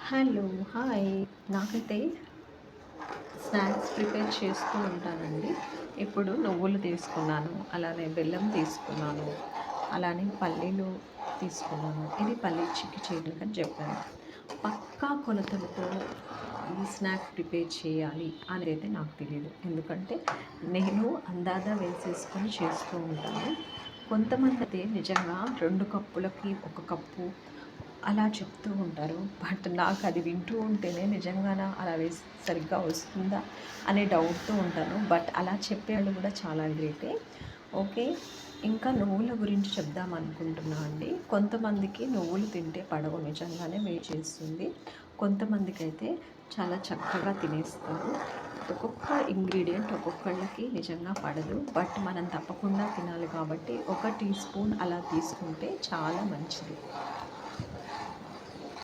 Hello, hi. నాకైతే snacks prepare చేస్తూ ఉంటానండి. ఇప్పుడు నువ్వులు తీసుకున్నాను, అలానే బెల్లం తీసుకున్నాను, అలానే పల్లీలు తీసుకున్నాను. ఇది పల్లీ చిక్కీ చేయడానికని చెప్పాను. పక్కా కొలతలతో ఈ స్నాక్ ప్రిపేర్ చేయాలి అనేదైతే నాకు తెలీదు. ఎందుకంటే నేను అందాజా వేసేసుకొని చేస్తూ ఉంటాను. కొంతమందయితే నిజంగా 2 కప్పులకి 1 కప్పు అలా చెప్తూ ఉంటారు. బట్ నాకది వింటూ ఉంటేనే నిజంగానా అలా సరిగ్గా వస్తుందా అనే డౌట్‌తో ఉంటాను. బట్ అలా చెప్పేవాళ్ళు కూడా చాలా గ్రేటే. ఓకే. ఇంకా నువ్వుల గురించి చెప్దామనుకుంటున్నా అండి. కొంతమందికి నువ్వులు తింటే పడవు, నిజంగానే వేడి చేస్తుంది. కొంతమందికైతే చాలా చక్కగా తినేస్తారు. ఒక్కొక్క ఇంగ్రీడియంట్ ఒక్కొక్కళ్ళకి నిజంగా పడదు. బట్ మనం తప్పకుండా తినాలి కాబట్టి ఒక టీ స్పూన్ అలా తీసుకుంటే చాలా మంచిది.